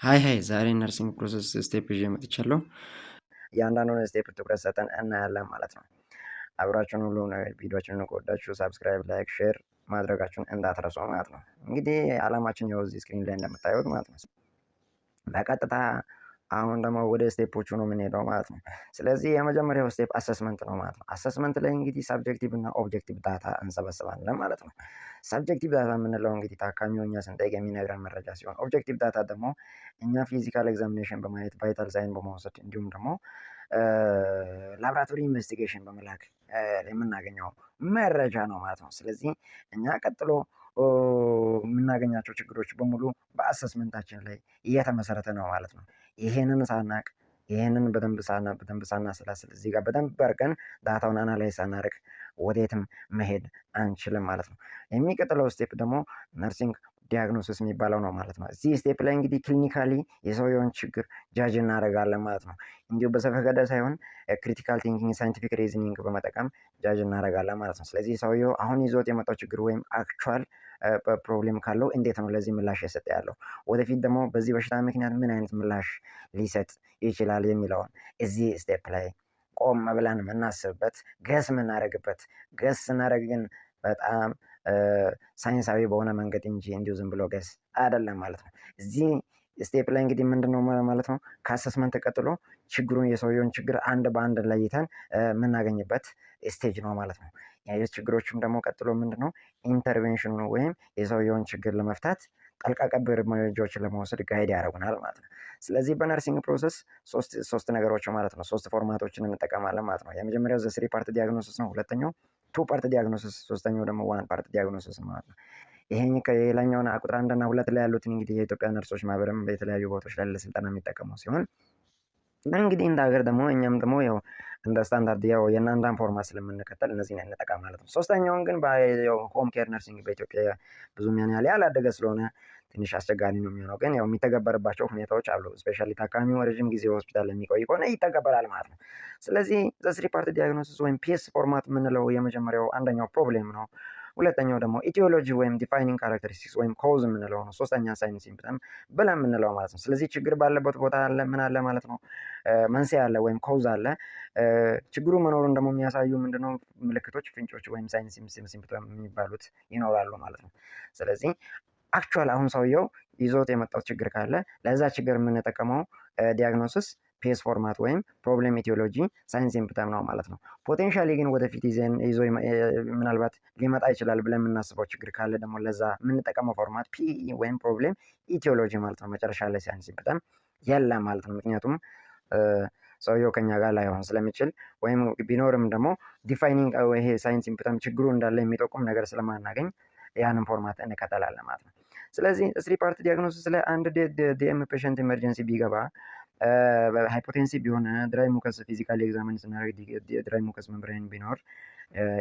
ሃይ ዛሬ ነርሲንግ ፕሮሰስ ስቴፕ ይዤ መጥቻለሁ። እያንዳንዱን ስቴፕ ትኩረት ሰጠን እናያለን ማለት ነው። አብራችሁን ሁሉ ቪዲዮችንን ከወዳችሁ ሳብስክራይብ፣ ላይክ፣ ሼር ማድረጋችሁን እንዳትረሱ ማለት ነው። እንግዲህ አላማችን ያው እዚህ ስክሪን ላይ እንደምታዩት ማለት ነው። በቀጥታ አሁን ደግሞ ወደ ስቴፖቹ ነው የምንሄደው ማለት ነው። ስለዚህ የመጀመሪያው ስቴፕ አሰስመንት ነው ማለት ነው። አሰስመንት ላይ እንግዲህ ሳብጀክቲቭ እና ኦብጀክቲቭ ዳታ እንሰበስባለን ማለት ነው። ሳብጀክቲቭ ዳታ የምንለው እንግዲህ ታካሚው እኛ ስንጠይቅ የሚነግረን መረጃ ሲሆን፣ ኦብጀክቲቭ ዳታ ደግሞ እኛ ፊዚካል ኤግዛሚኔሽን በማየት ቫይታል ሳይን በመውሰድ እንዲሁም ደግሞ ላብራቶሪ ኢንቨስቲጌሽን በመላክ የምናገኘው መረጃ ነው ማለት ነው። ስለዚህ እኛ ቀጥሎ የምናገኛቸው ችግሮች በሙሉ በአሰስመንታችን ላይ እየተመሰረተ ነው ማለት ነው። ይሄንን ሳናቅ ይሄንን በደንብ ሳናሰላስል እዚህ ጋር በደንብ አድርገን ዳታውን አናላይዝ ሳናደርግ ወዴትም መሄድ አንችልም ማለት ነው። የሚቀጥለው ስቴፕ ደግሞ ነርሲንግ ዲያግኖሲስ የሚባለው ነው ማለት ነው። እዚህ ስቴፕ ላይ እንግዲህ ክሊኒካሊ የሰውየውን ችግር ጃጅ እናደርጋለን ማለት ነው። እንዲሁ በዘፈቀደ ሳይሆን ክሪቲካል ቲንኪንግ፣ ሳይንቲፊክ ሪዝኒንግ በመጠቀም ጃጅ እናደርጋለን ማለት ነው። ስለዚህ ሰውየው አሁን ይዞት የመጣው ችግር ወይም አክቹዋል ፕሮብሌም ካለው እንዴት ነው ለዚህ ምላሽ የሰጠ ያለው፣ ወደፊት ደግሞ በዚህ በሽታ ምክንያት ምን አይነት ምላሽ ሊሰጥ ይችላል የሚለውን እዚህ ስቴፕ ላይ ቆም ብለን የምናስብበት ገስ የምናደርግበት ገስ ስናደርግ ግን በጣም ሳይንሳዊ በሆነ መንገድ እንጂ እንዲሁ ዝም ብሎ ገስ አይደለም ማለት ነው። እዚህ ስቴፕ ላይ እንግዲህ ምንድነው ማለት ነው ከአሰስመንት ቀጥሎ ችግሩን የሰውየውን ችግር አንድ በአንድ ለይተን የምናገኝበት ስቴጅ ነው ማለት ነው። ችግሮችም ደግሞ ቀጥሎ ምንድነው ኢንተርቬንሽኑ ወይም የሰውየውን ችግር ለመፍታት ጣልቃ ገብ እርምጃዎችን ለመውሰድ ጋይድ ያደርጉናል ማለት ነው። ስለዚህ በነርሲንግ ፕሮሰስ ሶስት ነገሮች ማለት ነው፣ ሶስት ፎርማቶችን እንጠቀማለን ማለት ነው። የመጀመሪያው ዘ ስሪ ፓርት ዲያግኖሲስ ነው። ሁለተኛው ቱ ፓርት ዲያግኖሲስ፣ ሶስተኛው ደግሞ ዋን ፓርት ዲያግኖሲስ ማለት ነው። ይሄን ከሌላኛውን ቁጥር 1 እና 2 ላይ ያሉትን እንግዲህ የኢትዮጵያ ነርሶች ማህበርም በተለያዩ ቦታዎች ላይ ለስልጠና የሚጠቀመው ሲሆን እንግዲህ እንደ ሀገር ደግሞ እኛም ደግሞ ያው እንደ ስታንዳርድ ያው የእናንዳን ፎርማት ስለምንከተል እነዚህን እንጠቀም ማለት ነው። ሶስተኛውን ግን ሆም ኬር ነርሲንግ በኢትዮጵያ ብዙም ያን ያህል ያላደገ ስለሆነ ትንሽ አስቸጋሪ ነው የሚሆነው። ግን ያው የሚተገበርባቸው ሁኔታዎች አሉ። ስፔሻሊ ታካሚው ረጅም ጊዜ ሆስፒታል የሚቆይ ከሆነ ይተገበራል ማለት ነው። ስለዚህ ዘ ስሪ ፓርት ዲያግኖሲስ ወይም ፒኤስ ፎርማት የምንለው የመጀመሪያው አንደኛው ፕሮብሌም ነው። ሁለተኛው ደግሞ ኢቲዮሎጂ ወይም ዲፋይኒንግ ካራክተሪስቲክስ ወይም ኮዝ የምንለው ነው። ሶስተኛ ሳይን ሲምፕተም ብለን የምንለው ማለት ነው። ስለዚህ ችግር ባለበት ቦታ አለ ምን አለ ማለት ነው፣ መንስኤ አለ ወይም ኮዝ አለ። ችግሩ መኖሩን ደግሞ የሚያሳዩ ምንድነው ምልክቶች፣ ፍንጮች ወይም ሳይን ሲምፕተም የሚባሉት ይኖራሉ ማለት ነው። ስለዚህ አክቹዋል አሁን ሰውየው ይዞት የመጣው ችግር ካለ ለዛ ችግር የምንጠቀመው ዲያግኖሲስ ፒኤስ ፎርማት ወይም ፕሮብሌም ኢቲዮሎጂ ሳይን ሲምፕተም ነው ማለት ነው። ፖቴንሻሊ ግን ወደፊት ይዞ ምናልባት ሊመጣ ይችላል ብለን የምናስበው ችግር ካለ ደግሞ ለዛ የምንጠቀመው ፎርማት ፒኢ ወይም ፕሮብሌም ኢቲዮሎጂ ማለት ነው። መጨረሻ ላይ ሳይን ሲምፕተም የለም ማለት ነው። ምክንያቱም ሰውየው ከኛ ጋር ላይሆን ስለሚችል ወይም ቢኖርም ደግሞ ዲፋይኒንግ ይሄ ሳይን ሲምፕተም ችግሩ እንዳለ የሚጠቁም ነገር ስለማናገኝ ያንን ፎርማት እንከተላለን ማለት ነው። ስለዚህ ስሪ ፓርት ዲያግኖሲስ ላይ አንድ ዲኤም ፔሸንት ኢመርጀንሲ ቢገባ ሃይፖቴንሲቭ ቢሆን ድራይ ሙከስ ፊዚካሊ ኤግዛሚን ስናደርግ ድራይ ሙከስ መምብሬን ቢኖር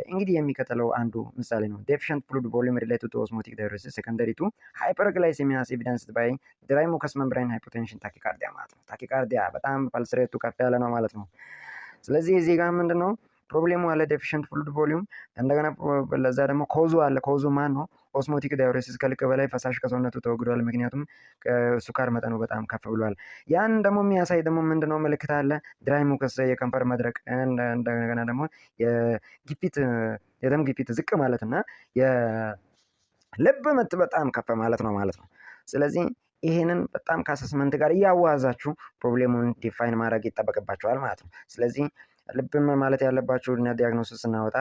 እንግዲህ የሚከተለው አንዱ ምሳሌ ነው። ዴፊሽንት ፍሉድ ቮሊዩም ሪሌትድ ቱ ኦስሞቲክ ዳይዩሬሲስ ሴኮንደሪ ቱ ሃይፐርግላይሴሚያ ኤቪደንስድ ባይ ድራይ ሙከስ መምብሬን ሃይፖቴንሽን ታኪካርዲያ ማለት ነው። ታኪካርዲያ በጣም ፐልስ ሬቱ ከፍ ያለ ነው ማለት ነው። ስለዚህ እዚህ ጋር ምንድነው ፕሮብሌሙ አለ፣ ዴፊሽንት ፍሉድ ቮሊዩም። እንደገና ለዛ ደግሞ ኮዙ አለ። ኮዙ ማን ነው? ኦስሞቲክ ዳይዩሬሲስ፣ ከልክ በላይ ፈሳሽ ከሰውነቱ ተወግዷል። ምክንያቱም ስኳር መጠኑ በጣም ከፍ ብሏል። ያን ደግሞ የሚያሳይ ደግሞ ምንድነው ምልክት አለ፣ ድራይ ሙከስ፣ የከንፈር መድረቅ፣ እንደገና ደግሞ የግፊት የደም ግፊት ዝቅ ማለት እና የልብ ምት በጣም ከፍ ማለት ነው ማለት ነው። ስለዚህ ይሄንን በጣም ከአሰስመንት ጋር እያዋዛችሁ ፕሮብሌሙን ዲፋይን ማድረግ ይጠበቅባቸዋል ማለት ነው። ስለዚህ ልብም ማለት ያለባችሁ ዲያግኖሲስ ስናወጣ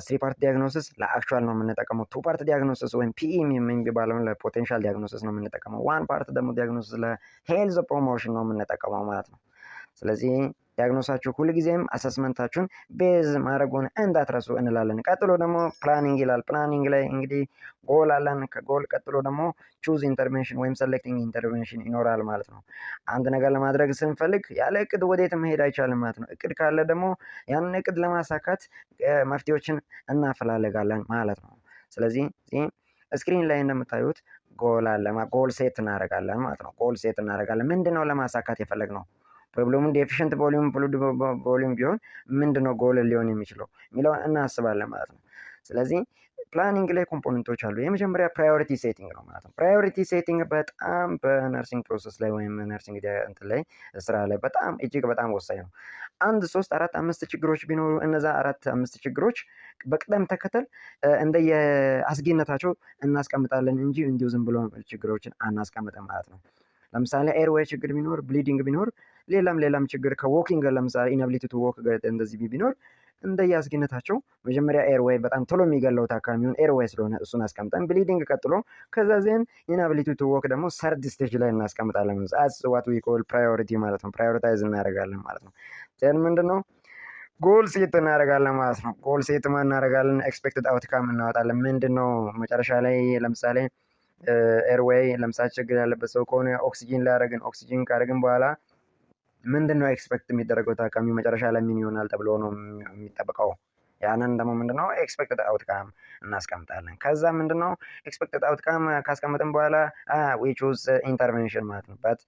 ስሪ ፓርት ዲያግኖሲስ ለአክቹዋል ነው የምንጠቀመው። ቱ ፓርት ዲያግኖሲስ ወይም ፒኢ የሚባለውን ለፖቴንሻል ዲያግኖሲስ ነው የምንጠቀመው። ዋን ፓርት ደግሞ ዲያግኖሲስ ለሄልዝ ፕሮሞሽን ነው የምንጠቀመው ማለት ነው። ስለዚህ ዲያግኖሳችሁ ሁልጊዜም አሰስመንታችሁን ቤዝ ማድረጉን እንዳትረሱ እንላለን። ቀጥሎ ደግሞ ፕላኒንግ ይላል። ፕላኒንግ ላይ እንግዲህ ጎል አለን። ከጎል ቀጥሎ ደግሞ ቹዝ ኢንተርቬንሽን ወይም ሰሌክቲንግ ኢንተርቬንሽን ይኖራል ማለት ነው። አንድ ነገር ለማድረግ ስንፈልግ ያለ እቅድ ወዴት መሄድ አይቻልም ማለት ነው። እቅድ ካለ ደግሞ ያንን እቅድ ለማሳካት መፍትሄዎችን እናፈላለጋለን ማለት ነው። ስለዚህ ስክሪን ላይ እንደምታዩት ጎል አለ። ጎል ሴት እናደርጋለን ማለት ነው። ጎል ሴት እናደርጋለን። ምንድነው ለማሳካት የፈለግነው? ፕሮብሌሙን ዴፊሽንት ቮሊዩም ፍሉድ ቮሊዩም ቢሆን ምንድነው ጎል ሊሆን የሚችለው የሚለውን እናስባለን ማለት ነው። ስለዚህ ፕላኒንግ ላይ ኮምፖነንቶች አሉ። የመጀመሪያ ፕራዮሪቲ ሴቲንግ ነው ማለት ነው። ፕራዮሪቲ ሴቲንግ በጣም በነርሲንግ ፕሮሰስ ላይ ወይም ነርሲንግ እንትን ላይ ስራ ላይ በጣም እጅግ በጣም ወሳኝ ነው። 1 3 4 5 ችግሮች ቢኖሩ እነዛ 4 5 ችግሮች በቅደም ተከተል እንደየ አስጊነታቸው እናስቀምጣለን እንጂ እንዲሁ ዝም ብሎ ችግሮችን አናስቀምጥም ማለት ነው። ለምሳሌ ኤርዌይ ችግር ቢኖር፣ ብሊዲንግ ቢኖር፣ ሌላም ችግር ከዎኪንግ ለምሳሌ ኢናቢሊቲ ቱ ዎክ እንደዚህ ቢኖር እንደየ አስጊነታቸው መጀመሪያ ኤርዌይ በጣም ቶሎ የሚገለው ታካሚውን ኤርዌይ ስለሆነ እሱን አስቀምጠን ብሊዲንግ ቀጥሎ ከዛ ዜን ኢናቢሊቲ ቱ ዎክ ደግሞ ሰርድ ስቴጅ ላይ እናስቀምጣለን። አስ ዋት ዊ ኮል ፕራዮሪቲ ማለት ነው። ፕራዮሪታይዝ እናደርጋለን ማለት ነው። ዜን ምንድነው ጎል ሴት እናደርጋለን ማለት ነው። ጎል ሴት እናደርጋለን፣ ኤክስፔክትድ አውትካም እናወጣለን። ምንድነው መጨረሻ ላይ ለምሳሌ ኤርዌይ ለምሳሌ ችግር ያለበት ሰው ከሆነ ኦክሲጂን ኦክሲጂን ካደረግን በኋላ ምንድነው ኤክስፔክት የሚደረገው ታካሚው መጨረሻ ላይ ምን ይሆናል ተብሎ ነው የሚጠበቀው። ያንን ደግሞ ምንድነው ኤክስፔክትድ አውትካም እናስቀምጣለን። ከዛ ምንድነው ኤክስፔክትድ አውትካም ካስቀመጥን በኋላ we choose ኢንተርቬንሽን ማለት ነው። but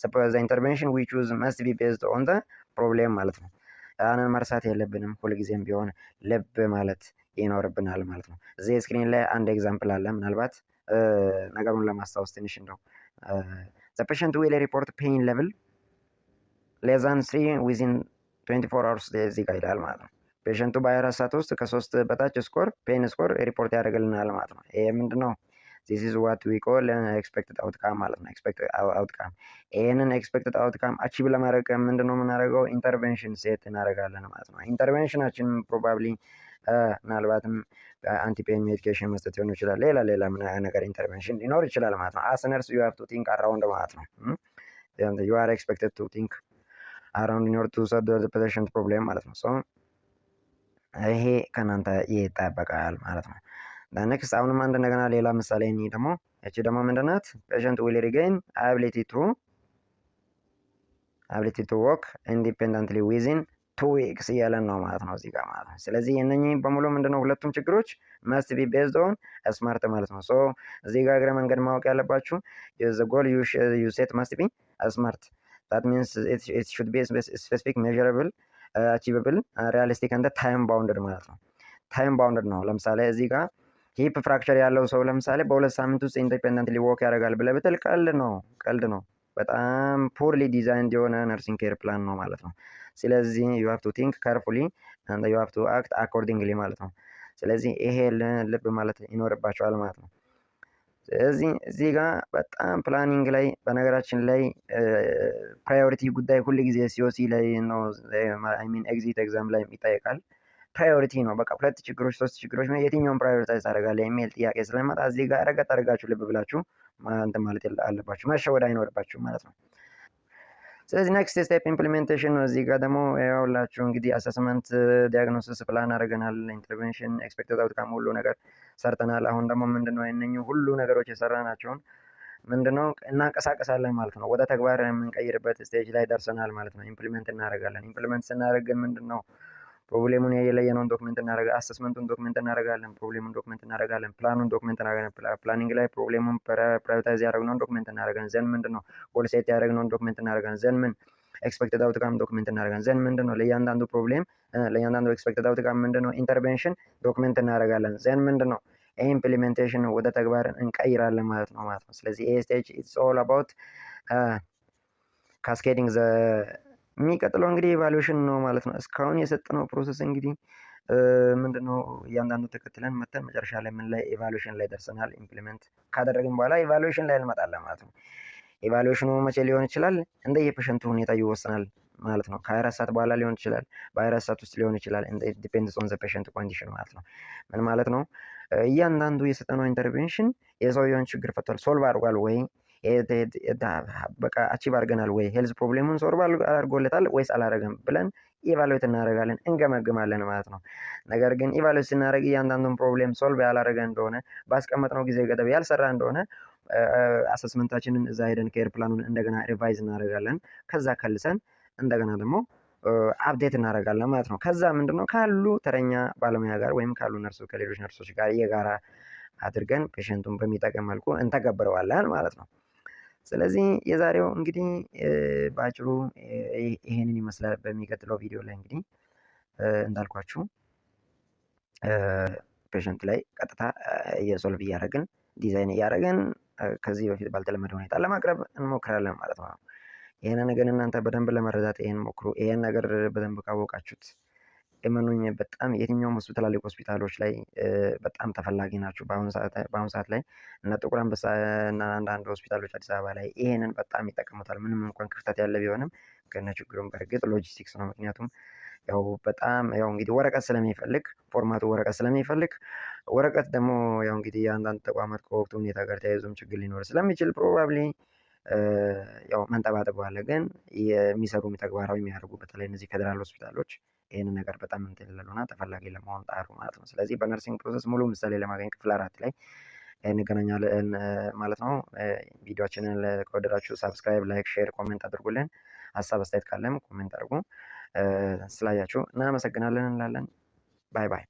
suppose the intervention we choose must be based on the problem ማለት ነው። ያንን መርሳት የለብንም። ሁልጊዜም ቢሆን ልብ ማለት ይኖርብናል ማለት ነው። እዚህ ስክሪን ላይ አንድ ኤግዛምፕል አለ። ምናልባት ነገሩን ለማስታወስ ትንሽ እንደው the patient will report pain level less than 3 within 24 hours እዚህ ጋር ይላል ማለት ነው። ፔሸንቱ በ24 ሰዓት ውስጥ ከ3 በታች ስኮር ፔን ስኮር ሪፖርት ያደርግልናል ማለት ነው። ይሄ ምንድነው? this is what we call expected outcome ማለት ነው። expected outcome ይሄንን expected outcome አቺቭ ለማድረግ ምንድነው የምናደርገው? ኢንተርቬንሽን ሴት እናደርጋለን ማለት ነው። ኢንተርቬንሽናችን ፕሮባብሊ ምናልባትም አንቲፔን ሜዲኬሽን መስጠት ሊሆን ይችላል። ሌላ ነገር ኢንተርቬንሽን ሊኖር ይችላል ማለት ነው። as nurse you have to think around ማለት ነው። you are expected to think around in order to solve the patient problem ማለት ነው። ሶ ይሄ ከናንተ ይጠበቃል ማለት ነው። ኔክስት አሁንም አንድ እንደገና ሌላ ምሳሌ እኔ ደግሞ እቺ ደግሞ ምንድናት? patient will regain ability to walk independently within 2 weeks እያለን ነው ማለት ነው እዚህ ጋር ማለት ነው። ስለዚህ እነኚህ በሙሉ ምንድነው ሁለቱም ችግሮች must be based on smart ማለት ነው። ሶ እዚህ ጋር እግረ መንገድ ማወቅ ያለባችሁ the goal you set must be smart. that means it should be specific, measurable, achievable, realistic and time bounded ማለት ነው። ታይም ባውንድድ ነው። ለምሳሌ እዚህ ጋር ሂፕ ፍራክቸር ያለው ሰው ለምሳሌ በ2 ሳምንት ውስጥ ኢንዲፔንደንትሊ ወክ ያደርጋል ብለህ ብትል ቀልድ ነው። በጣም ፖርሊ ዲዛይንድ የሆነ ነርሲንግ ኬር ፕላን ነው ማለት ነው። ስለዚህ you have to think carefully and you have to act accordingly ማለት ነው። ስለዚህ ይሄ ልብ ማለት ይኖርባቸዋል ማለት ነው። ስለዚህ እዚህ ጋር በጣም ፕላኒንግ ላይ በነገራችን ላይ ፕራዮሪቲ ጉዳይ ሁል ጊዜ ሲኦሲ ላይ ነው አይ ሚን ኤግዚት ኤግዛም ላይ ይጠየቃል። ፕራዮሪቲ ነው። በቃ 2 ችግሮች 3 ችግሮች የትኛውን ፕራዮሪታይዝ ታደርጋለህ የሚል ጥያቄ ስለመጣ እዚህ ጋር ረገጥ አድርጋችሁ ልብ ብላችሁ እንትን ማለት አለባችሁ። መሸወድ አይኖርባችሁ ማለት ነው። ስለዚህ ኔክስት ስቴፕ ኢምፕሊሜንቴሽን ነው። እዚህ ጋር ደግሞ ያውላችሁ እንግዲህ አሰስመንት፣ ዲያግኖሲስ ፕላን አድርገናል፣ ኢንተርቬንሽን፣ ኤክስፔክትድ አውትካም ሁሉ ነገር ሰርተናል። አሁን ደግሞ ምንድነው እነኚህ ሁሉ ነገሮች የሰራናቸውን ምንድነው እናንቀሳቀሳለን ማለት ነው። ወደ ተግባር የምንቀይርበት ስቴጅ ላይ ደርሰናል ማለት ነው። ኢምፕሊሜንት እናደርጋለን። ኢምፕሊሜንት ስናደርግ ምንድነው ፕሮብሌሙን የለየነውን ዶክመንት እናደርጋለን። አሰስመንቱን ዶክመንት እናደርጋለን። ፕሮብሌሙን ዶክመንት እናደርጋለን። ፕላኑን ዶክመንት እናደርጋለን። ፕላኒንግ ላይ ፕሮብሌሙን ፕራዮሪታይዝ ያደረግነውን ዶክመንት እናደርጋለን። ዘን ምንድነው ጎል ሴት ያደረግነውን ዶክመንት እናደርጋለን። ዘን ምን ኤክስፔክትድ አውትካም ዶክመንት እናደርጋለን። ዘን ምንድነው ለእያንዳንዱ ፕሮብሌም ለእያንዳንዱ ኤክስፔክትድ አውትካም ምንድነው ኢንተርቬንሽን ዶክመንት እናደርጋለን። ዘን ምንድነው ኢምፕሊሜንቴሽን ወደ ተግባር እንቀይራለን ማለት ነው። ስለዚህ ይሄ ስቴጅ ኢትስ ኦል አባውት ካስኬዲንግ ዘ የሚቀጥለው እንግዲህ ኢቫሉዌሽን ነው ማለት ነው። እስካሁን የሰጠነው ፕሮሰስ እንግዲህ ምንድነው እያንዳንዱ ተከትለን መተን መጨረሻ ላይ ምን ላይ ኢቫሉዌሽን ላይ ደርሰናል። ኢምፕሊሜንት ካደረግን በኋላ ኢቫሉዌሽን ላይ እንመጣለን ማለት ነው። ኢቫሉዌሽኑ መቼ ሊሆን ይችላል? እንደ የፔሸንቱ ሁኔታ ይወሰናል ማለት ነው። ከ24 ሰዓት በኋላ ሊሆን ይችላል፣ በ24 ሰዓት ውስጥ ሊሆን ይችላል። ዲፔንድስ ኦን ዘ ፔሸንት ኮንዲሽን ማለት ነው። ምን ማለት ነው? እያንዳንዱ የሰጠነው ኢንተርቬንሽን የሰውየውን ችግር ፈቷል፣ ሶልቭ አድርጓል ወይ በቃ አቺቭ አድርገናል ወይ ሄልዝ ፕሮብሌሙን ሶልቭ አድርጎለታል ወይስ አላደረገም ብለን ኢቫሉዌት እናደርጋለን፣ እንገመግማለን ማለት ነው። ነገር ግን ኢቫሉዌት ስናደርግ እያንዳንዱን ፕሮብሌም ሶልቭ ያላደረገ እንደሆነ ባስቀመጥነው ጊዜ ገደብ ያልሰራ እንደሆነ አሰስመንታችንን እዛ ሄደን ኬር ፕላኑን እንደገና ሪቫይዝ እናደርጋለን። ከዛ ከልሰን እንደገና ደግሞ አፕዴት እናደርጋለን ማለት ነው። ከዛ ምንድነው ካሉ ተረኛ ባለሙያ ጋር ወይም ካሉ ከሌሎች ነርሶች ጋር የጋራ አድርገን ፔሸንቱን በሚጠቅም መልኩ እንተገብረዋለን ማለት ነው። ስለዚህ የዛሬው እንግዲህ በአጭሩ ይሄንን ይመስላል። በሚቀጥለው ቪዲዮ ላይ እንግዲህ እንዳልኳችሁ ፔሸንት ላይ ቀጥታ የሶልቭ እያደረግን ዲዛይን እያደረግን ከዚህ በፊት ባልተለመደ ሁኔታ ለማቅረብ እንሞክራለን ማለት ነው። ይህንን ግን እናንተ በደንብ ለመረዳት ይሄን ሞክሩ። ይሄን ነገር በደንብ ካወቃችሁት እመኑኝ በጣም የትኛውም ትላልቅ ሆስፒታሎች ላይ በጣም ተፈላጊ ናቸው። በአሁኑ ሰዓት ላይ እነ ጥቁር አንበሳ እና አንዳንድ ሆስፒታሎች አዲስ አበባ ላይ ይሄንን በጣም ይጠቀሙታል። ምንም እንኳን ክፍተት ያለ ቢሆንም ከነችግሩም በእርግጥ ሎጂስቲክስ ነው። ምክንያቱም ያው በጣም ያው እንግዲህ ወረቀት ስለሚፈልግ ፎርማቱ ወረቀት ስለሚፈልግ ወረቀት ደግሞ ያው እንግዲህ የአንዳንድ ተቋማት ከወቅቱ ሁኔታ ጋር ተያይዞም ችግር ሊኖር ስለሚችል ፕሮባብሊ ያው መንጠባጠብ አለ። ግን የሚሰሩ ተግባራዊ የሚያደርጉ በተለይ እነዚህ ፌዴራል ሆስፒታሎች ይህንን ነገር በጣም እንትን ይላሉና ተፈላጊ ለመሆን ጣሩ ማለት ነው። ስለዚህ በነርሲንግ ፕሮሰስ ሙሉ ምሳሌ ለማግኘት ክፍል 4 ላይ እንገናኛለን ማለት ነው። ቪዲዮአችንን ከወደዳችሁ ሳብስክራይብ፣ ላይክ፣ ሼር፣ ኮሜንት አድርጉልን። ሀሳብ አስተያየት ካለም ኮሜንት አድርጉ። ስላያችሁ እናመሰግናለን እንላለን። ባይ ባይ።